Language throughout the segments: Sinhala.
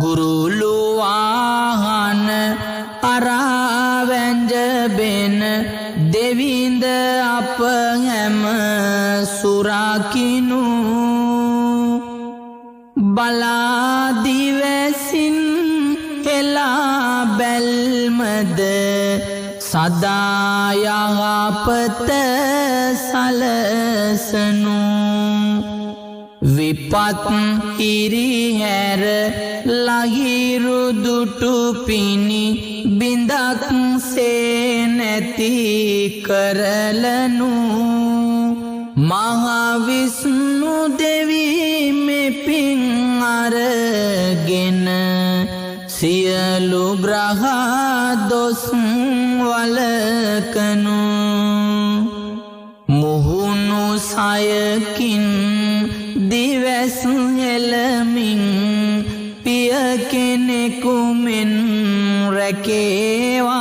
ගුරුලුවාහන අරාවැන්ජබෙන දෙවින්ද අප හැම සුරකිනු බලාදිවැසින් හෙලා බැල්මද සදායහපත සලසනු විපත් ඉරිහැර ලහිරුදුටු පිණි බිඳක් සේ නැති කරලනු මහවිස්ණු දෙවි පින් අරගෙන සියලු ග්‍රහ දොස් වලකනු මුහුණු සයකින් දිවැස් හෙළමින් පිය කෙනෙකු මෙන් රැකේවා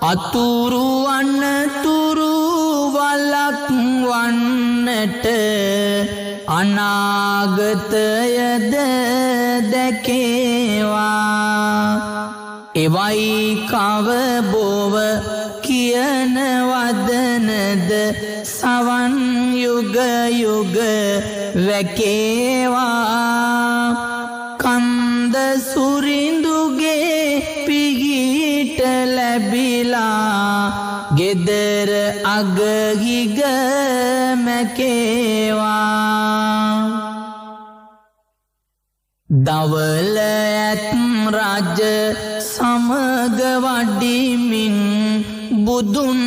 අතුරු අනතුරු වලක් වන්නට අනාගතයද දැකේවා එවයි කවබෝව කියන වදනද සවන් යුග යුග වැකේවා කන්ද සුරිඳුගේ පිහිට ලැබිලා ගෙදර අගහිග මැකේවා දවල ඇත් රජ සමග වඩිමින් බුදුන්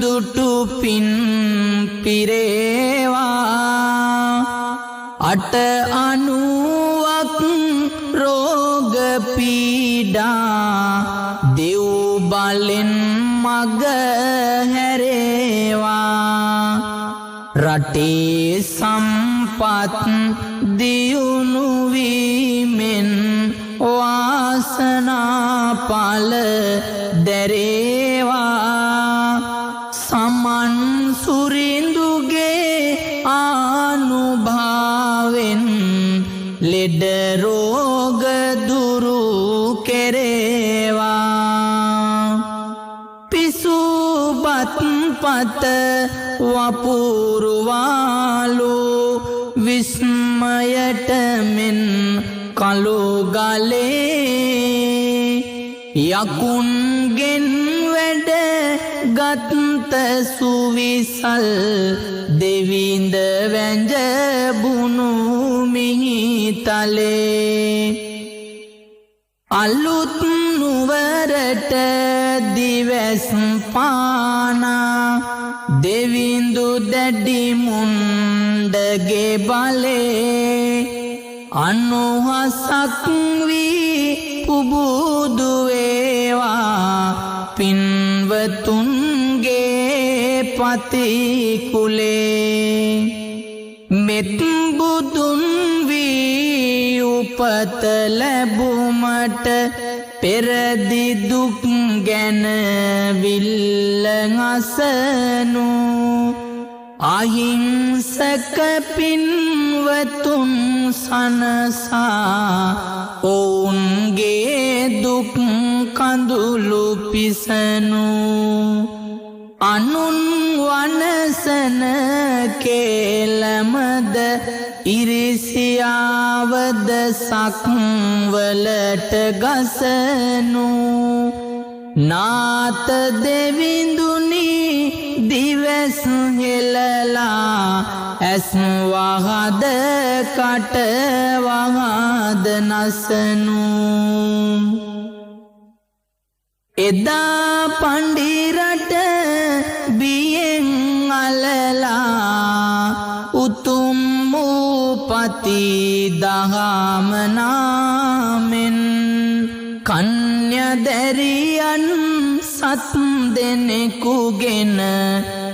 දුටු පින් පිරේවා අට අනුවක් රෝග පීඩා දෙව් බලෙන් මග හැරේවා රටේ සම්පත් දියුණු වීමෙන් වාසනා ඵල දැරේවා සමන් සුරිඳුගේ ආනුභාවෙන් ලෙඩ රෝග දුරු කෙරේවා පිසුබත් පත වපුරුවාලු විස්මයට මෙන් කළු ගලේ යකුන්ගෙන් වැඩ ගත්ත සුවිසල් දෙවිඳ වැංජබුණු මිහිතලේ අලුත් නුවරට දිවැස් පානා දෙවිඳු දැඩි මුණ්ඩගේ බලේ අනුහසක් වී පුබුදු වේවා පින්වතුන්ගේ පතිකුලේ මෙත් බුදුන් වී උපත ලැබුමට පෙරදි දුක් ගැන විල්ලං අහිංසක පින්වතුන් සනසා ඔවුන්ගේ දුක් කඳුළු පිසනු අනුන් වනසන කේලමද ඉරිසියාවද සක්වලට ගසනු නාත දෙවිඳුනි දිවැස් හෙළලා ඇස් වහද කට වහද නසනු එදා පණ්ඩිරට බියෙන් අලලා උතුම් වූ පති දහම නාමෙන් කන්‍යදැරියන් සත් දෙනෙකුගෙන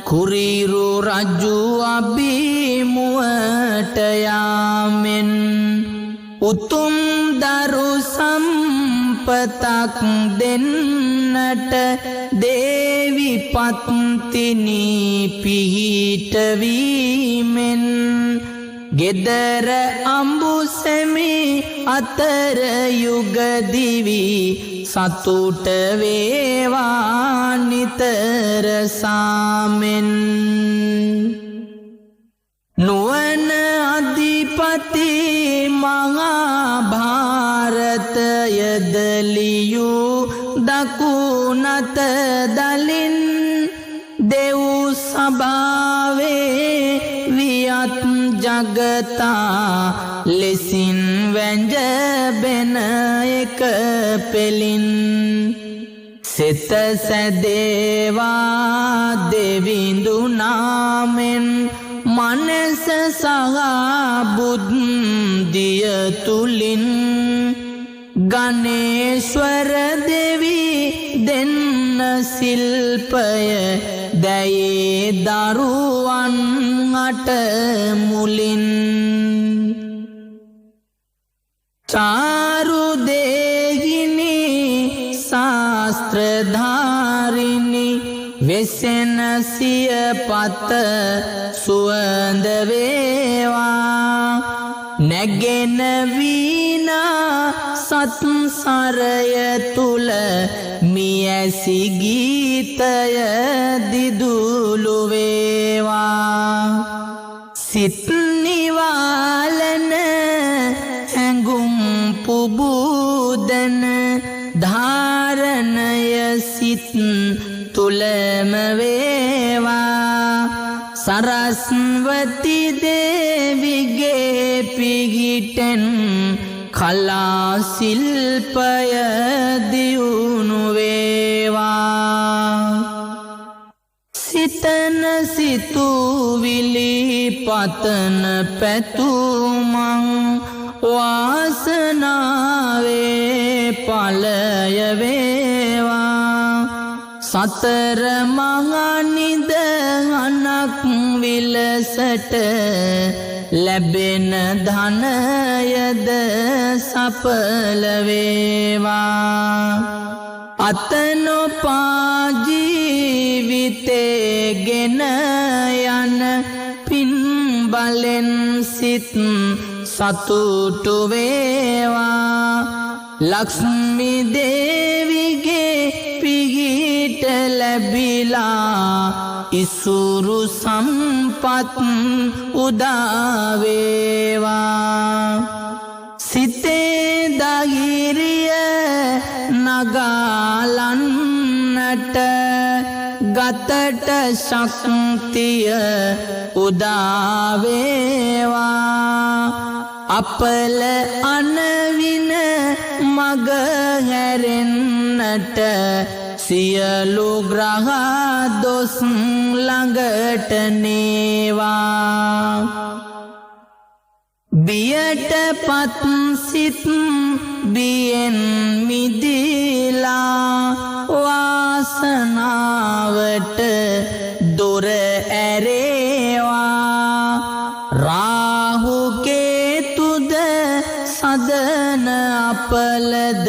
කුරිරු රජු අභිමුවට යාමෙන් උතුම් දරු සම්පතක් දෙන්නට දේවි පත්තිනි පිහිට වීමෙන් ගෙදර අඹුසැමි අතර යුගදිවි සතුට වේවා නිතර සාමෙන් නුවණ අධිපති මහා භාරතයද ලියු දකුණත දලින් දෙව් සභාවේ වියත් ජගතා ලෙසින් වැංජබෙන එක පෙලින් සිත සැදේවා දෙවිඳු නාමෙන් මනස සහ බුද්ධිය තුලින් ගණේශ්වර දෙවි දෙන්න සිල්පය දැයේ දරුවන් අට මුලින් චාරු දේහිනි ශාස්ත්‍රධාරිනි වෙසෙන සිය පත සුවඳ වේවා නැගෙන වීණා සත්සරය තුල මියැසි ගීතය දිදුලු වේවා සිත් නිවාලන හැඟුම් පුබුදන ධාරණය සිත් තුලම වේවා සරස්වති දේවිගේ පිහිටෙන් කලා ශිල්පය දියුණු වේවා සිතන සිතුවිලි පතන පැතුමන් වාසනාවේ ඵලය වේවා සතර මහා නිදහනක් විලසට ලැබෙන ධනයද සඵල වේවා අතනොපා ජීවිතේ ගෙන යන පින් බලෙන් සිත් සතුටු වේවා ලක්ෂ්මී දේවිගේ පිහිට ලැබිලා ඉසුරු සම්පත් උදා වේවා සිතේ ධෛර්යය නගාලන්නට ගතට ශක්තිය උදා වේවා අපල අනවින මග හැරෙන්නට සියලු ග්‍රහ දොස් ළඟට නේවා බියට පත් සිත් බියෙන් මිදිලා වාසනාවට දොර ඇරේවා රාහු කේතුද සදන අපලද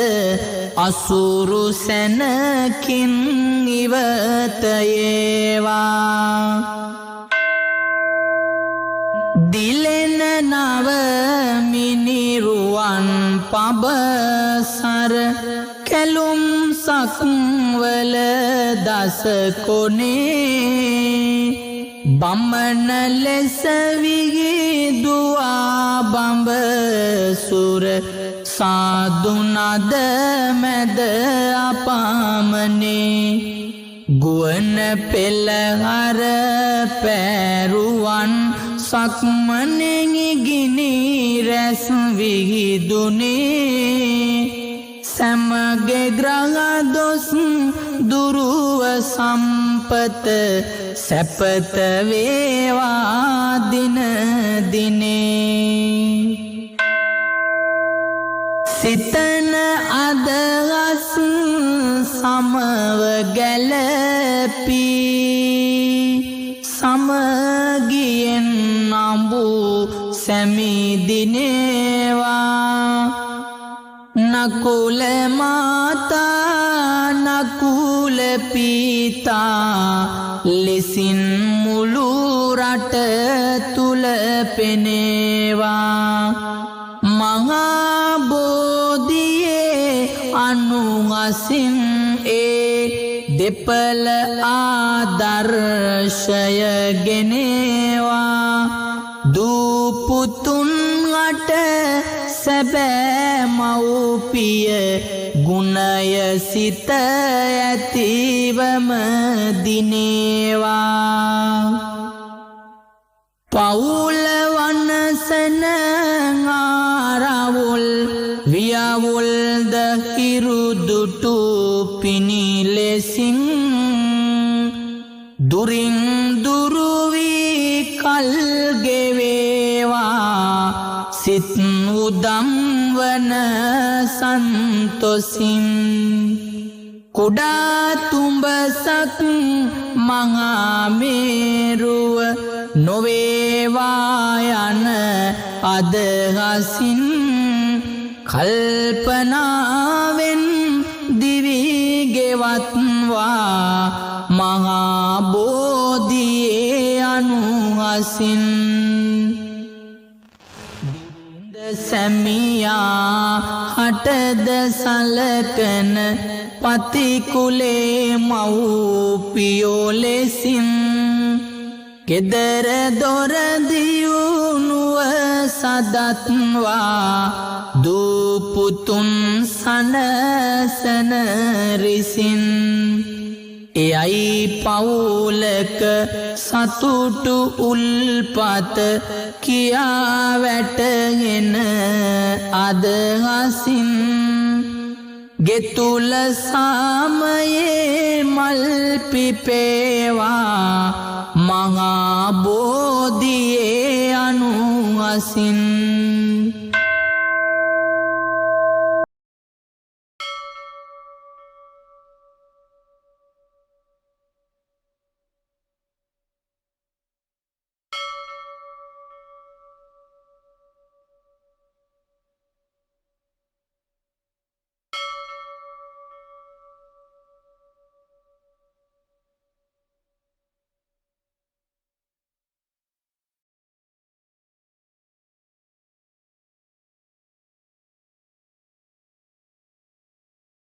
අසුරු සැනකින් ඉවතයේවා දිලෙන නව මිනිරුවන් පබසර කැලුම් සක්වල දස කොනේ බම්මන ලෙස විහිදුවා බඹ සුර සාදුනද මැද අපාමනේ ගුවන් පෙළහර පැරුවන් සක්මනෙන් ගිනි රැස් විහිදුනේ සමගේ ග්‍රහ දොස් දුරුව සම්පත සැපත වේවා දින දිනේ සිතන අදහස් සමව ගැලපී සමගියෙන් නඹු සැමිදිනේවා නකුල මාතා නකුල පීතා ලෙසින් මුළු රට තුල පෙනේවා මහා බෝධියේ අනුහසින් දෙපළ ආදර්ශය ගෙනේවා දූපුතුන් අට සැබෑ මව්පිය ගුණය සිත ඇතිවම දිනේවා පවුල වනසන ආරවුල් වියවුල්ද හිරුදුටු පිනිලෙසින් දුරින් දුරුවී කල් ගෙවේවා සිත් උදම්වන සන්තොසින් කුඩා තුඹසක් මහාමේරුව නොවේවා යන අදහසින් කල්පනාවෙන් දිවිගෙවත්වා මහා බෝධියේ අනුහසින් සැමියා හටද සලකන පතිකුලේ මව්පියෝ ලෙසින් ගෙදර දොර දියුණුව සදත්වා දූපුතුන් සනසන රිසින් එයයි පවුලක සතුටු උල්පත කියා වැටගෙන අදහසින් ගෙතුල සාමයේ මල් පිපේවා මහා බෝධියේ අනුහසින්